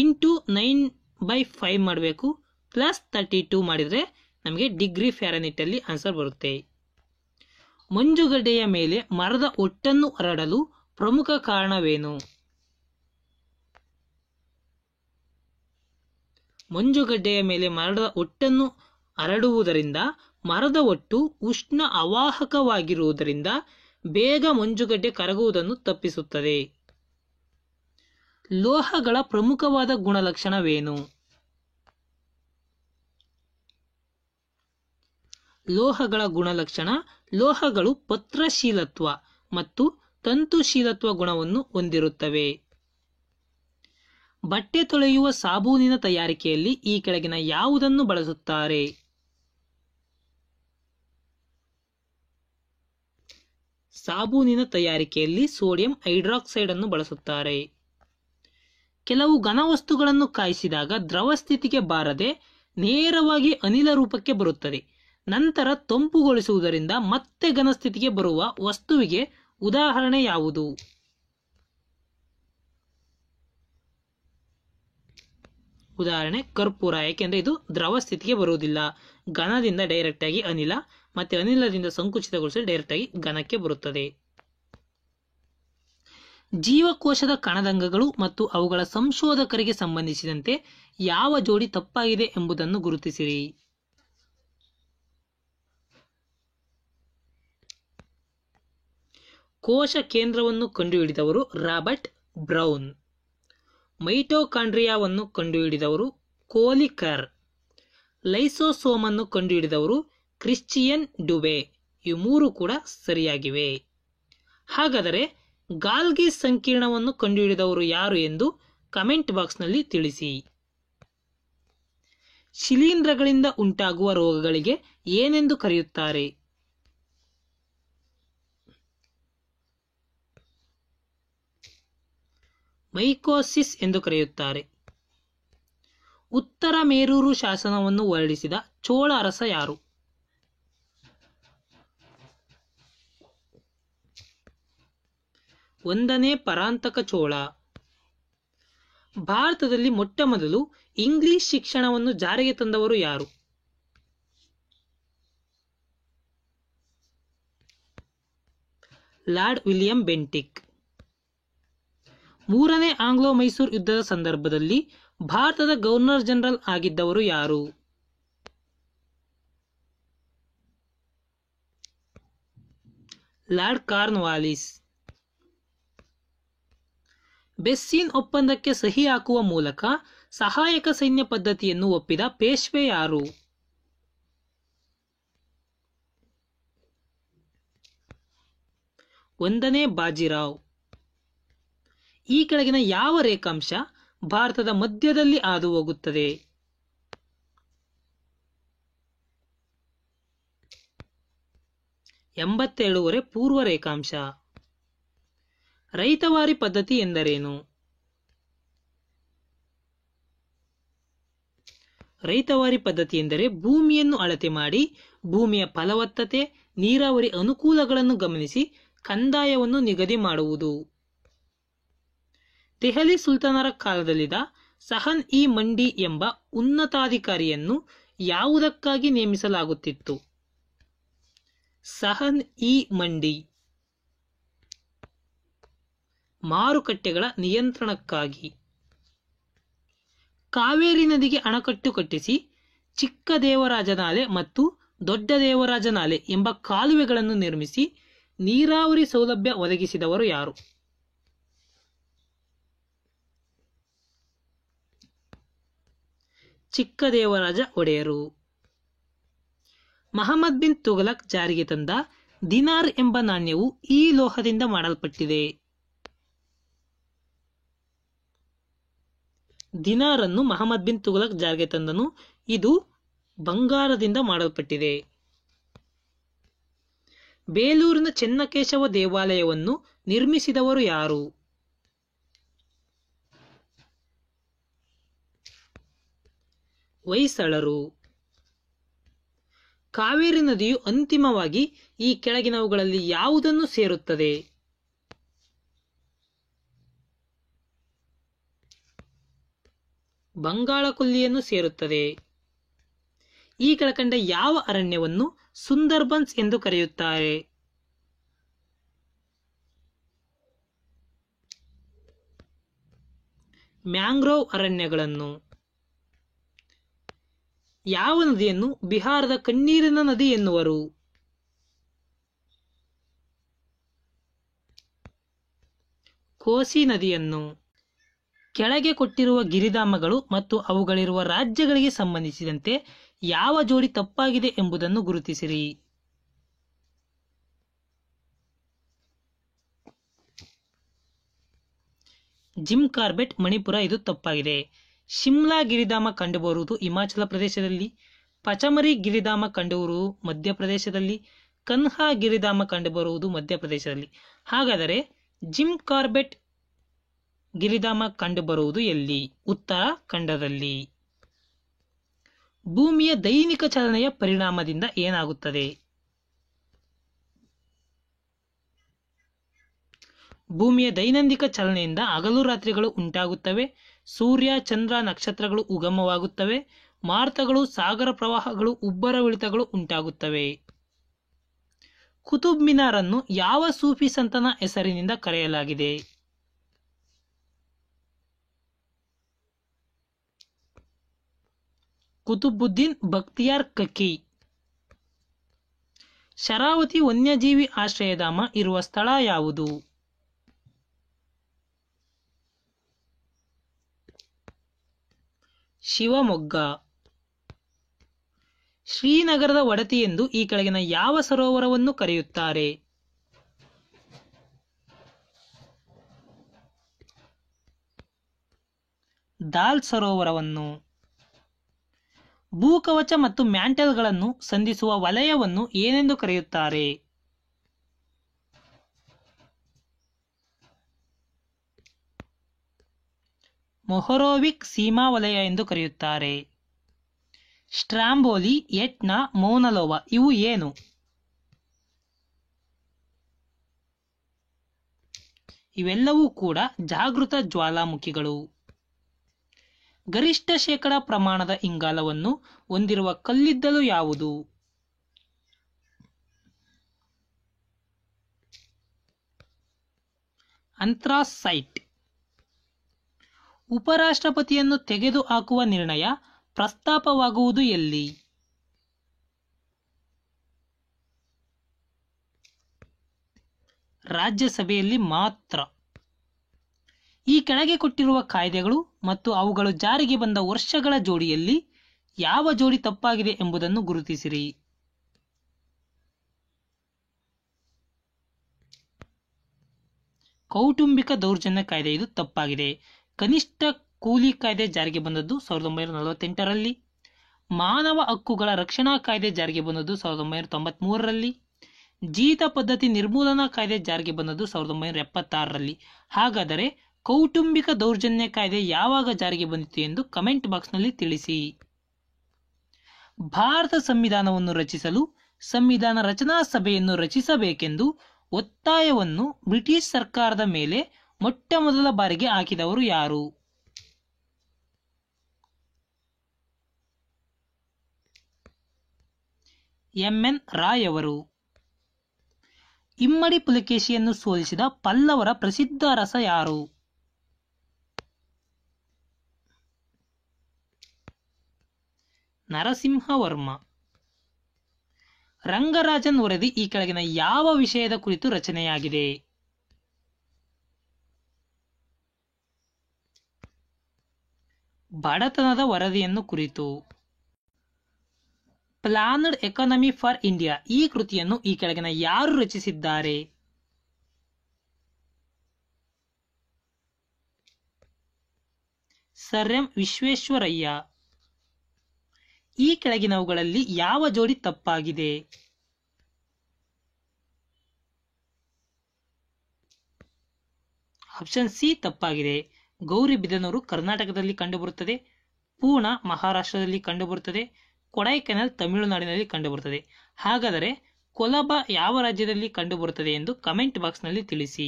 ಇಂಟು 9/5 ಮಾಡಬೇಕು. ಪ್ಲಸ್ 32 ಮಾಡಿದರೆ ನಮಗೆ ಡಿಗ್ರಿ ಫ್ಯಾರನ್ಹೀಟಲ್ಲಿ ಆನ್ಸರ್ ಬರುತ್ತೆ. ಮಂಜುಗಡ್ಡೆಯ ಮೇಲೆ ಮರದ ಒಟ್ಟನ್ನು ಹರಡಲು ಪ್ರಮುಖ ಕಾರಣವೇನು? ಮಂಜುಗಡ್ಡೆಯ ಮೇಲೆ ಮರದ ಒಟ್ಟನ್ನು ಹರಡುವುದರಿಂದ ಮರದ ಒಟ್ಟು ಉಷ್ಣ ಅವಾಹಕವಾಗಿರುವುದರಿಂದ ಬೇಗ ಮಂಜುಗಡ್ಡೆ ಕರಗುವುದನ್ನು ತಪ್ಪಿಸುತ್ತದೆ. ಲೋಹಗಳ ಪ್ರಮುಖವಾದ ಗುಣಲಕ್ಷಣವೇನು? ಲೋಹಗಳ ಗುಣಲಕ್ಷಣ ಲೋಹಗಳು ಪತ್ರಶೀಲತ್ವ ಮತ್ತು ತಂತುಶೀಲತ್ವ ಗುಣವನ್ನು ಹೊಂದಿರುತ್ತವೆ. ಬಟ್ಟೆ ತೊಳೆಯುವ ಸಾಬೂನಿನ ತಯಾರಿಕೆಯಲ್ಲಿ ಈ ಕೆಳಗಿನ ಯಾವುದನ್ನು ಬಳಸುತ್ತಾರೆ? ಸಾಬೂನಿನ ತಯಾರಿಕೆಯಲ್ಲಿ ಸೋಡಿಯಂ ಹೈಡ್ರಾಕ್ಸೈಡ್ ಅನ್ನು ಬಳಸುತ್ತಾರೆ. ಕೆಲವು ಘನವಸ್ತುಗಳನ್ನು ಕಾಯಿಸಿದಾಗ ದ್ರವ ಸ್ಥಿತಿಗೆ ಬಾರದೆ ನೇರವಾಗಿ ಅನಿಲ ರೂಪಕ್ಕೆ ಬರುತ್ತದೆ. ನಂತರ ತಂಪುಗೊಳಿಸುವುದರಿಂದ ಮತ್ತೆ ಘನಸ್ಥಿತಿಗೆ ಬರುವ ವಸ್ತುವಿಗೆ ಉದಾಹರಣೆ ಯಾವುದು? ಉದಾಹರಣೆ ಕರ್ಪೂರ. ಯಾಕೆಂದ್ರೆ ಇದು ದ್ರವ ಸ್ಥಿತಿಗೆ ಬರುವುದಿಲ್ಲ, ಘನದಿಂದ ಡೈರೆಕ್ಟ್ ಆಗಿ ಅನಿಲ, ಮತ್ತೆ ಅನಿಲದಿಂದ ಸಂಕುಚಿತಗೊಳಿಸಿ ಡೈರೆಕ್ಟ್ ಆಗಿ ಘನಕ್ಕೆ ಬರುತ್ತದೆ. ಜೀವಕೋಶದ ಕಣದಂಗಗಳು ಮತ್ತು ಅವುಗಳ ಸಂಶೋಧಕರಿಗೆ ಸಂಬಂಧಿಸಿದಂತೆ ಯಾವ ಜೋಡಿ ತಪ್ಪಾಗಿದೆ ಎಂಬುದನ್ನು ಗುರುತಿಸಿರಿ. ಕೋಶ ಕೇಂದ್ರವನ್ನು ಕಂಡುಹಿಡಿದವರು ರಾಬರ್ಟ್ ಬ್ರೌನ್. ಮೈಟೋಕಾಂಡ್ರಿಯಾವನ್ನು ಕಂಡುಹಿಡಿದವರು ಕೋಲಿಕರ್. ಲೈಸೋಸೋಮ್ ಅನ್ನು ಕಂಡುಹಿಡಿದವರು ಕ್ರಿಶ್ಚಿಯನ್ ಡುಬೆ. ಇವು ಮೂರು ಕೂಡ ಸರಿಯಾಗಿವೆ. ಹಾಗಾದರೆ ಗಾಲ್ಗಿ ಸಂಕೀರ್ಣವನ್ನು ಕಂಡುಹಿಡಿದವರು ಯಾರು ಎಂದು ಕಮೆಂಟ್ ಬಾಕ್ಸ್ನಲ್ಲಿ ತಿಳಿಸಿ. ಶಿಲೀಂಧ್ರಗಳಿಂದ ಉಂಟಾಗುವ ರೋಗಗಳಿಗೆ ಏನೆಂದು ಕರೆಯುತ್ತಾರೆ? ಮೈಕೋಸಿಸ್ ಎಂದು ಕರೆಯುತ್ತಾರೆ. ಉತ್ತರ ಮೇರೂರು ಶಾಸನವನ್ನು ಹೊರಡಿಸಿದ ಚೋಳ ಅರಸ ಯಾರು? ಒಂದನೇ ಪರಾಂತಕ ಚೋಳ. ಭಾರತದಲ್ಲಿ ಮೊಟ್ಟ ಮೊದಲು ಇಂಗ್ಲಿಷ್ ಶಿಕ್ಷಣವನ್ನು ಜಾರಿಗೆ ತಂದವರು ಯಾರು? Lord William Bentinck. ಮೂರನೇ ಆಂಗ್ಲೋ ಮೈಸೂರು ಯುದ್ಧದ ಸಂದರ್ಭದಲ್ಲಿ ಭಾರತದ ಗವರ್ನರ್ ಜನರಲ್ ಆಗಿದ್ದವರು ಯಾರು? Lord Cornwallis. ಬೆಸ್ಸಿನ್ ಒಪ್ಪಂದಕ್ಕೆ ಸಹಿ ಹಾಕುವ ಮೂಲಕ ಸಹಾಯಕ ಸೈನ್ಯ ಪದ್ಧತಿಯನ್ನು ಒಪ್ಪಿದ ಪೇಶ್ವೆ ಯಾರು? ಒಂದನೇ ಬಾಜಿರಾವ್. ಈ ಕೆಳಗಿನ ಯಾವ ರೇಖಾಂಶ ಭಾರತದ ಮಧ್ಯದಲ್ಲಿ ಹಾದು ಹೋಗುತ್ತದೆ? 87 ಪೂರ್ವ ರೇಖಾಂಶ. ರೈತವಾರಿ ಪದ್ಧತಿ ಎಂದರೇನು? ರೈತವಾರಿ ಪದ್ಧತಿ ಎಂದರೆ ಭೂಮಿಯನ್ನು ಅಳತೆ ಮಾಡಿ ಭೂಮಿಯ ಫಲವತ್ತತೆ, ನೀರಾವರಿ ಅನುಕೂಲಗಳನ್ನು ಗಮನಿಸಿ ಕಂದಾಯವನ್ನು ನಿಗದಿ ಮಾಡುವುದು. ದೆಹಲಿ ಸುಲ್ತಾನರ ಕಾಲದಲ್ಲಿದ್ದ ಸಹನ್ ಇ ಮಂಡಿ ಎಂಬ ಉನ್ನತಾಧಿಕಾರಿಯನ್ನು ಯಾವುದಕ್ಕಾಗಿ ನೇಮಿಸಲಾಗುತ್ತಿತ್ತು? ಸಹನ್ ಇ ಮಂಡಿ ಮಾರುಕಟ್ಟೆಗಳ ನಿಯಂತ್ರಣಕ್ಕಾಗಿ. ಕಾವೇರಿ ನದಿಗೆ ಅಣೆಕಟ್ಟು ಕಟ್ಟಿಸಿ ಚಿಕ್ಕ ದೇವರಾಜನಾಲೆ ಮತ್ತು ದೊಡ್ಡ ದೇವರಾಜನಾಲೆ ಎಂಬ ಕಾಲುವೆಗಳನ್ನು ನಿರ್ಮಿಸಿ ನೀರಾವರಿ ಸೌಲಭ್ಯ ಒದಗಿಸಿದವರು ಯಾರು? ಚಿಕ್ಕ ದೇವರಾಜ ಒಡೆಯರು. ಮಹಮ್ಮದ್ ಬಿನ್ ತುಘಲಕ್ ಜಾರಿಗೆ ತಂದ ದಿನಾರ್ ಎಂಬ ನಾಣ್ಯವು ಈ ಲೋಹದಿಂದ ಮಾಡಲ್ಪಟ್ಟಿದೆ. ದಿನಾರ್ ಅನ್ನು ಮಹಮ್ಮದ್ ಬಿನ್ ತುಘಲಕ್ ಜಾರಿಗೆ ತಂದನು. ಇದು ಬಂಗಾರದಿಂದ ಮಾಡಲ್ಪಟ್ಟಿದೆ. ಬೇಲೂರಿನ ಚೆನ್ನಕೇಶವ ದೇವಾಲಯವನ್ನು ನಿರ್ಮಿಸಿದವರು ಯಾರು? ಹೊಯ್ಸಳರು. ಕಾವೇರಿ ನದಿಯು ಅಂತಿಮವಾಗಿ ಈ ಕೆಳಗಿನವುಗಳಲ್ಲಿ ಯಾವುದನ್ನು ಸೇರುತ್ತದೆ? ಬಂಗಾಳ ಕೊಲ್ಲಿಯನ್ನು ಸೇರುತ್ತದೆ. ಈ ಕೆಳಕಂಡ ಯಾವ ಅರಣ್ಯವನ್ನು ಸುಂದರ್ಬನ್ಸ್ ಎಂದು ಕರೆಯುತ್ತಾರೆ? ಮ್ಯಾಂಗ್ರೋವ್ ಅರಣ್ಯಗಳನ್ನು. ಯಾವ ನದಿಯನ್ನು ಬಿಹಾರದ ಕಣ್ಣೀರಿನ ನದಿ ಎನ್ನುವರು? ಕೋಸಿ ನದಿಯನ್ನು. ಕೆಳಗೆ ಕೊಟ್ಟಿರುವ ಗಿರಿಧಾಮಗಳು ಮತ್ತು ಅವುಗಳಿರುವ ರಾಜ್ಯಗಳಿಗೆ ಸಂಬಂಧಿಸಿದಂತೆ ಯಾವ ಜೋಡಿ ತಪ್ಪಾಗಿದೆ ಎಂಬುದನ್ನು ಗುರುತಿಸಿರಿ. ಜಿಮ್ ಕಾರ್ಬೆಟ್ ಮಣಿಪುರ, ಇದು ತಪ್ಪಾಗಿದೆ. ಶಿಮ್ಲಾ ಗಿರಿಧಾಮ ಕಂಡುಬರುವುದು ಹಿಮಾಚಲ ಪ್ರದೇಶದಲ್ಲಿ. ಪಚಮರಿ ಗಿರಿಧಾಮ ಕಂಡುಬರುವುದು ಮಧ್ಯಪ್ರದೇಶದಲ್ಲಿ. ಕನ್ಹಾ ಗಿರಿಧಾಮ ಕಂಡುಬರುವುದು ಮಧ್ಯಪ್ರದೇಶದಲ್ಲಿ. ಹಾಗಾದರೆ ಜಿಮ್ ಕಾರ್ಬೆಟ್ ಗಿರಿಧಾಮ ಕಂಡುಬರುವುದು ಎಲ್ಲಿ? ಉತ್ತರಾಖಂಡದಲ್ಲಿ. ಭೂಮಿಯ ದೈನಿಕ ಚಲನೆಯ ಪರಿಣಾಮದಿಂದ ಏನಾಗುತ್ತದೆ? ಭೂಮಿಯ ದೈನಂದಿನ ಚಲನೆಯಿಂದ ಹಗಲು ರಾತ್ರಿಗಳು ಉಂಟಾಗುತ್ತವೆ. ಸೂರ್ಯ, ಚಂದ್ರ, ನಕ್ಷತ್ರಗಳು ಉಗಮವಾಗುತ್ತವೆ. ಮಾರುತಗಳು, ಸಾಗರ ಪ್ರವಾಹಗಳು, ಉಬ್ಬರವಿಳಿತಗಳು ಉಂಟಾಗುತ್ತವೆ. ಕುತುಬ್ ಮಿನಾರ್ ಅನ್ನು ಯಾವ ಸೂಫಿ ಸಂತನ ಹೆಸರಿನಿಂದ ಕರೆಯಲಾಗಿದೆ? ಕುತುಬುದ್ದೀನ್ ಬಕ್ತಿಯಾರ್ ಕಕಿ. ಶರಾವತಿ ವನ್ಯಜೀವಿ ಆಶ್ರಯಧಾಮ ಇರುವ ಸ್ಥಳ ಯಾವುದು? ಶಿವಮೊಗ್ಗ. ಶ್ರೀನಗರದ ಒಡತಿ ಎಂದು ಈ ಕೆಳಗಿನ ಯಾವ ಸರೋವರವನ್ನು ಕರೆಯುತ್ತಾರೆ? ದಾಲ್ ಸರೋವರವನ್ನು. ಭೂಕವಚ ಮತ್ತು ಮ್ಯಾಂಟಲ್ಗಳನ್ನು ಸಂಧಿಸುವ ವಲಯವನ್ನು ಏನೆಂದು ಕರೆಯುತ್ತಾರೆ? ಮೊಹರೋವಿಕ್ ಸೀಮಾ ವಲಯ ಎಂದು ಕರೆಯುತ್ತಾರೆ. ಸ್ಟ್ರಾಂಬೋಲಿ, ಎಟ್ನಾ, ಮೌನಲೋವಾ ಇವು ಏನು? ಇವೆಲ್ಲವೂ ಕೂಡ ಜಾಗೃತ ಜ್ವಾಲಾಮುಖಿಗಳು. ಗರಿಷ್ಠ ಶೇಕಡ ಪ್ರಮಾಣದ ಇಂಗಾಲವನ್ನು ಹೊಂದಿರುವ ಕಲ್ಲಿದ್ದಲು ಯಾವುದು? ಅಂಥ್ರಾಸೈಟ್. ಉಪರಾಷ್ಟ್ರಪತಿಯನ್ನು ತೆಗೆದುಹಾಕುವ ನಿರ್ಣಯ ಪ್ರಸ್ತಾಪವಾಗುವುದು ಎಲ್ಲಿ? ರಾಜ್ಯಸಭೆಯಲ್ಲಿ ಮಾತ್ರ. ಈ ಕೆಳಗೆ ಕೊಟ್ಟಿರುವ ಕಾಯ್ದೆಗಳು ಮತ್ತು ಅವುಗಳು ಜಾರಿಗೆ ಬಂದ ವರ್ಷಗಳ ಜೋಡಿಯಲ್ಲಿ ಯಾವ ಜೋಡಿ ತಪ್ಪಾಗಿದೆ ಎಂಬುದನ್ನು ಗುರುತಿಸಿರಿ. ಕೌಟುಂಬಿಕ ದೌರ್ಜನ್ಯ ಕಾಯ್ದೆ ಇದು ತಪ್ಪಾಗಿದೆ. ಕನಿಷ್ಠ ಕೂಲಿ ಕಾಯ್ದೆ ಜಾರಿಗೆ ಬಂದದ್ದು 1948ರಲ್ಲಿ. ಮಾನವ ಹಕ್ಕುಗಳ ರಕ್ಷಣಾ ಕಾಯ್ದೆ ಜಾರಿಗೆ ಬಂದದ್ದು 1993ರಲ್ಲಿ. ಜೀತ ಪದ್ಧತಿ ನಿರ್ಮೂಲನಾ ಕಾಯ್ದೆ ಜಾರಿಗೆ ಬಂದದ್ದು 1976ರಲ್ಲಿ. ಹಾಗಾದರೆ ಕೌಟುಂಬಿಕ ದೌರ್ಜನ್ಯ ಕಾಯ್ದೆ ಯಾವಾಗ ಜಾರಿಗೆ ಬಂದಿತು ಎಂದು ಕಮೆಂಟ್ ಬಾಕ್ಸ್ನಲ್ಲಿ ತಿಳಿಸಿ. ಭಾರತ ಸಂವಿಧಾನವನ್ನು ರಚಿಸಲು ಸಂವಿಧಾನ ರಚನಾ ಸಭೆಯನ್ನು ರಚಿಸಬೇಕೆಂದು ಒತ್ತಾಯವನ್ನು ಬ್ರಿಟಿಷ್ ಸರ್ಕಾರದ ಮೇಲೆ ಮೊಟ್ಟ ಮೊದಲ ಬಾರಿಗೆ ಹಾಕಿದವರು ಯಾರು? ಎಂ.ಎನ್. ರಾಯ್ ಅವರು. ಇಮ್ಮಡಿ ಪುಲಕೇಶಿಯನ್ನು ಸೋಲಿಸಿದ ಪಲ್ಲವರ ಪ್ರಸಿದ್ಧ ಅರಸ ಯಾರು? ನರಸಿಂಹವರ್ಮ. ರಂಗರಾಜನ್ ವರದಿ ಈ ಕೆಳಗಿನ ಯಾವ ವಿಷಯದ ಕುರಿತು ರಚನೆಯಾಗಿದೆ? ಬಡತನದ ವರದಿಯನ್ನು ಕುರಿತು. ಪ್ಲಾನ್ಡ್ ಎಕಾನಮಿ ಫಾರ್ ಇಂಡಿಯಾ ಈ ಕೃತಿಯನ್ನು ಈ ಕೆಳಗಿನ ಯಾರು ರಚಿಸಿದ್ದಾರೆ? Sir M Visvesvaraya. ಈ ಕೆಳಗಿನವುಗಳಲ್ಲಿ ಯಾವ ಜೋಡಿ ತಪ್ಪಾಗಿದೆ? ಆಪ್ಷನ್ ಸಿ ತಪ್ಪಾಗಿದೆ. ಗೌರಿಬಿದನೂರು ಕರ್ನಾಟಕದಲ್ಲಿ ಕಂಡುಬರುತ್ತದೆ. ಪೂನಾ ಮಹಾರಾಷ್ಟ್ರದಲ್ಲಿ ಕಂಡುಬರುತ್ತದೆ. ಕೊಡೈಕೆನಾಲ್ ತಮಿಳುನಾಡಿನಲ್ಲಿ ಕಂಡುಬರುತ್ತದೆ. ಹಾಗಾದರೆ ಕೊಲಬಾ ಯಾವ ರಾಜ್ಯದಲ್ಲಿ ಕಂಡುಬರುತ್ತದೆ ಎಂದು ಕಮೆಂಟ್ ಬಾಕ್ಸ್ನಲ್ಲಿ ತಿಳಿಸಿ.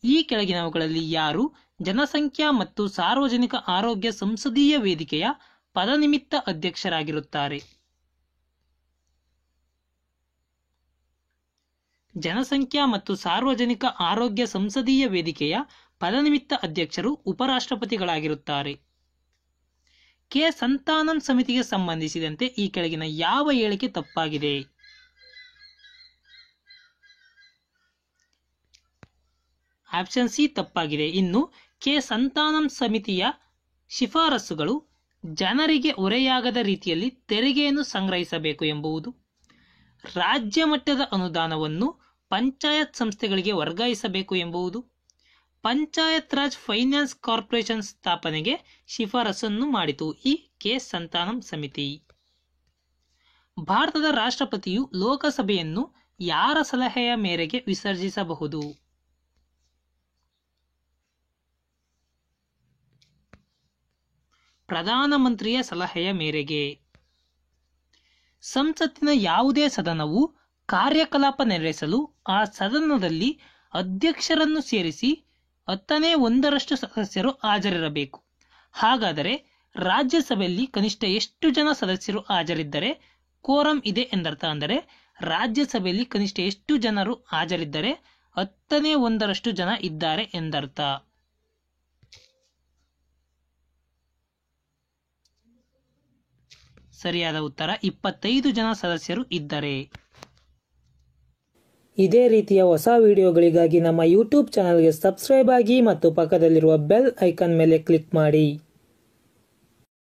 ಈ ಕೆಳಗಿನವುಗಳಲ್ಲಿ ಯಾರು ಜನಸಂಖ್ಯಾ ಮತ್ತು ಸಾರ್ವಜನಿಕ ಆರೋಗ್ಯ ಸಂಸದೀಯ ವೇದಿಕೆಯ ಪದನಿಮಿತ್ತ ಅಧ್ಯಕ್ಷರಾಗಿರುತ್ತಾರೆ? ಜನಸಂಖ್ಯಾ ಮತ್ತು ಸಾರ್ವಜನಿಕ ಆರೋಗ್ಯ ಸಂಸದೀಯ ವೇದಿಕೆಯ ಪದನಿಮಿತ್ತ ಅಧ್ಯಕ್ಷರು ಉಪರಾಷ್ಟ್ರಪತಿಗಳಾಗಿರುತ್ತಾರೆ. ಕೆ ಸಂತಾನಂ ಸಮಿತಿಗೆ ಸಂಬಂಧಿಸಿದಂತೆ ಈ ಕೆಳಗಿನ ಯಾವ ಹೇಳಿಕೆ ತಪ್ಪಾಗಿದೆ? ಆಪ್ಷನ್ ಸಿ ತಪ್ಪಾಗಿದೆ. ಇನ್ನು ಕೆ ಸಂತಾನಂ ಸಮಿತಿಯ ಶಿಫಾರಸುಗಳು ಜನರಿಗೆ ಹೊರೆಯಾಗದ ರೀತಿಯಲ್ಲಿ ತೆರಿಗೆಯನ್ನು ಸಂಗ್ರಹಿಸಬೇಕು ಎಂಬುದು, ರಾಜ್ಯ ಮಟ್ಟದ ಅನುದಾನವನ್ನು ಪಂಚಾಯತ್ ಸಂಸ್ಥೆಗಳಿಗೆ ವರ್ಗಾಯಿಸಬೇಕು ಎಂಬುದು, ಪಂಚಾಯತ್ ರಾಜ್ ಫೈನಾನ್ಸ್ ಕಾರ್ಪೊರೇಷನ್ ಸ್ಥಾಪನೆಗೆ ಶಿಫಾರಸನ್ನು ಮಾಡಿತು ಈ ಕೆ ಸಂತಾನಂ ಸಮಿತಿ. ಭಾರತದ ರಾಷ್ಟ್ರಪತಿಯು ಲೋಕಸಭೆಯನ್ನು ಯಾರ ಸಲಹೆಯ ಮೇರೆಗೆ ವಿಸರ್ಜಿಸಬಹುದು? ಪ್ರಧಾನಮಂತ್ರಿಯ ಸಲಹೆಯ ಮೇರೆಗೆ. ಸಂಸತ್ತಿನ ಯಾವುದೇ ಸದನವು ಕಾರ್ಯಕಲಾಪ ನಡೆಸಲು ಆ ಸದನದಲ್ಲಿ ಅಧ್ಯಕ್ಷರನ್ನು ಸೇರಿಸಿ 1/10 ಸದಸ್ಯರು ಹಾಜರಿರಬೇಕು. ಹಾಗಾದರೆ ರಾಜ್ಯಸಭೆಯಲ್ಲಿ ಕನಿಷ್ಠ ಎಷ್ಟು ಜನ ಸದಸ್ಯರು ಹಾಜರಿದ್ದರೆ ಕೋರಂ ಇದೆ ಎಂದರ್ಥ. ಅಂದರೆ ರಾಜ್ಯಸಭೆಯಲ್ಲಿ ಕನಿಷ್ಠ ಎಷ್ಟು ಜನರು ಹಾಜರಿದ್ದರೆ 1/10 ಜನ ಇದ್ದಾರೆ ಎಂದರ್ಥ. ಸರಿಯಾದ ಉತ್ತರ 25 ಜನ ಸದಸ್ಯರು ಇದ್ದರೆ. ಇದೇ ರೀತಿಯ ಹೊಸ ವಿಡಿಯೋಗಳಿಗಾಗಿ ನಮ್ಮ ಯೂಟ್ಯೂಬ್ ಚಾನಲ್ಗೆ ಸಬ್ಸ್ಕ್ರೈಬ್ ಆಗಿ ಮತ್ತು ಪಕ್ಕದಲ್ಲಿರುವ ಬೆಲ್ ಐಕಾನ್ ಮೇಲೆ ಕ್ಲಿಕ್ ಮಾಡಿ.